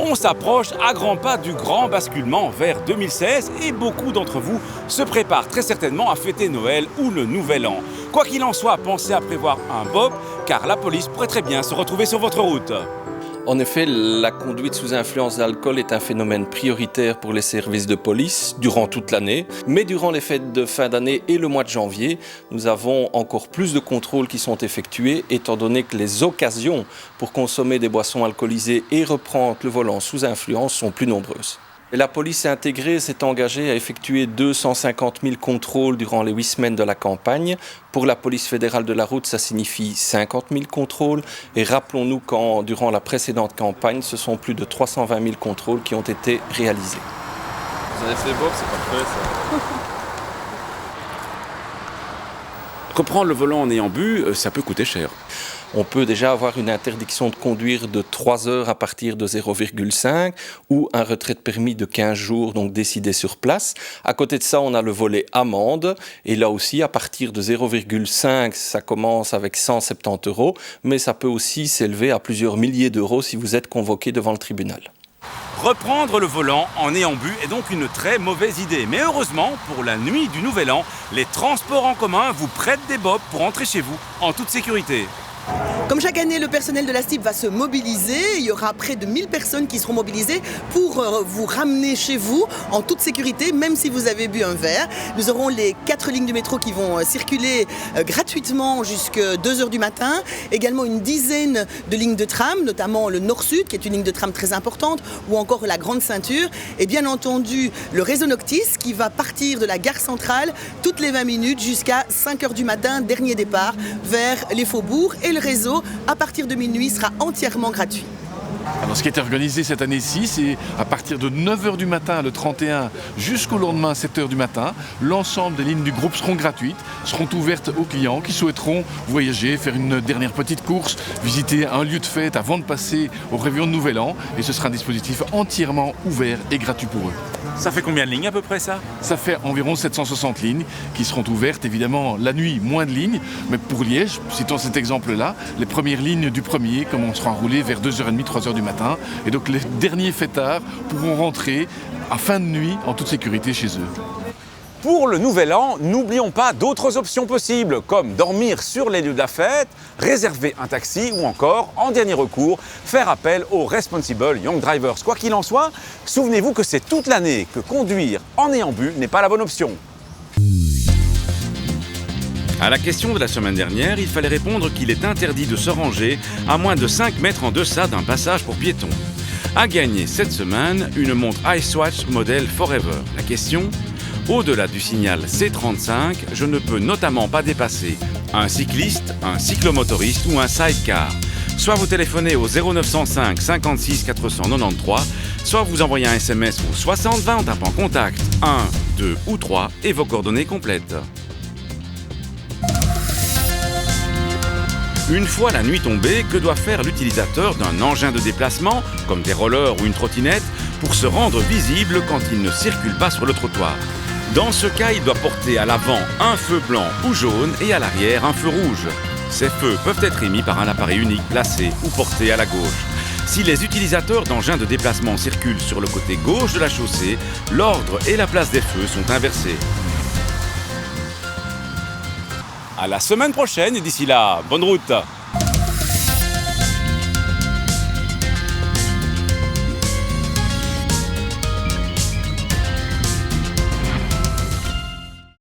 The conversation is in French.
On s'approche à grands pas du grand basculement vers 2016 et beaucoup d'entre vous se préparent très certainement à fêter Noël ou le Nouvel An. Quoi qu'il en soit, pensez à prévoir un BOP car la police pourrait très bien se retrouver sur votre route. En effet, la conduite sous influence d'alcool est un phénomène prioritaire pour les services de police durant toute l'année. Mais durant les fêtes de fin d'année et le mois de janvier, nous avons encore plus de contrôles qui sont effectués, étant donné que les occasions pour consommer des boissons alcoolisées et reprendre le volant sous influence sont plus nombreuses. Et la police intégrée s'est engagée à effectuer 250 000 contrôles durant les 8 semaines de la campagne. Pour la police fédérale de la route, ça signifie 50 000 contrôles. Et rappelons-nous qu'en durant la précédente campagne, ce sont plus de 320 000 contrôles qui ont été réalisés. Vous avez fait Bob, c'est parfait ça. Reprendre le volant en ayant bu, ça peut coûter cher. On peut déjà avoir une interdiction de conduire de 3 heures à partir de 0,5 ou un retrait de permis de 15 jours, donc décidé sur place. À côté de ça, on a le volet amende. Et là aussi, à partir de 0,5, ça commence avec 170 €, mais ça peut aussi s'élever à plusieurs milliers d'euros si vous êtes convoqué devant le tribunal. Reprendre le volant en ayant bu est donc une très mauvaise idée. Mais heureusement, pour la nuit du Nouvel An, les transports en commun vous prêtent des BOP pour entrer chez vous en toute sécurité. Comme chaque année, le personnel de la STIB va se mobiliser. Il y aura près de 1000 personnes qui seront mobilisées pour vous ramener chez vous en toute sécurité, même si vous avez bu un verre. Nous aurons les 4 lignes de métro qui vont circuler gratuitement jusqu'à 2 h du matin. Également une dizaine de lignes de tram, notamment le Nord-Sud, qui est une ligne de tram très importante, ou encore la Grande Ceinture. Et bien entendu, le réseau Noctis qui va partir de la gare centrale toutes les 20 minutes jusqu'à 5 h du matin, dernier départ, vers les faubourgs. Et le réseau, à partir de minuit, sera entièrement gratuit. Alors, ce qui est organisé cette année-ci, c'est à partir de 9 h du matin, le 31, jusqu'au lendemain, 7 h du matin, l'ensemble des lignes du groupe seront gratuites, seront ouvertes aux clients qui souhaiteront voyager, faire une dernière petite course, visiter un lieu de fête avant de passer au réveillon de Nouvel An. Et ce sera un dispositif entièrement ouvert et gratuit pour eux. Ça fait combien de lignes à peu près ça ? Ça fait environ 760 lignes qui seront ouvertes, évidemment la nuit, moins de lignes. Mais pour Liège, citons cet exemple-là, les premières lignes du premier commenceront à rouler vers 2h30, 3h du matin. Et donc les derniers fêtards pourront rentrer à fin de nuit en toute sécurité chez eux. Pour le Nouvel An, n'oublions pas d'autres options possibles, comme dormir sur les lieux de la fête, réserver un taxi ou encore, en dernier recours, faire appel aux Responsible Young Drivers. Quoi qu'il en soit, souvenez-vous que c'est toute l'année que conduire en ayant bu n'est pas la bonne option. À la question de la semaine dernière, il fallait répondre qu'il est interdit de se ranger à moins de 5 mètres en deçà d'un passage pour piétons. A gagné cette semaine une montre iSwatch modèle Forever. La question ? Au-delà du signal C35, je ne peux notamment pas dépasser un cycliste, un cyclomotoriste ou un sidecar. Soit vous téléphonez au 0905 56 493, soit vous envoyez un SMS au 60 20 en tapant contact 1, 2 ou 3 et vos coordonnées complètes. Une fois la nuit tombée, que doit faire l'utilisateur d'un engin de déplacement, comme des rollers ou une trottinette, pour se rendre visible quand il ne circule pas sur le trottoir ? Dans ce cas, il doit porter à l'avant un feu blanc ou jaune et à l'arrière un feu rouge. Ces feux peuvent être émis par un appareil unique placé ou porté à la gauche. Si les utilisateurs d'engins de déplacement circulent sur le côté gauche de la chaussée, l'ordre et la place des feux sont inversés. À la semaine prochaine et d'ici là, bonne route!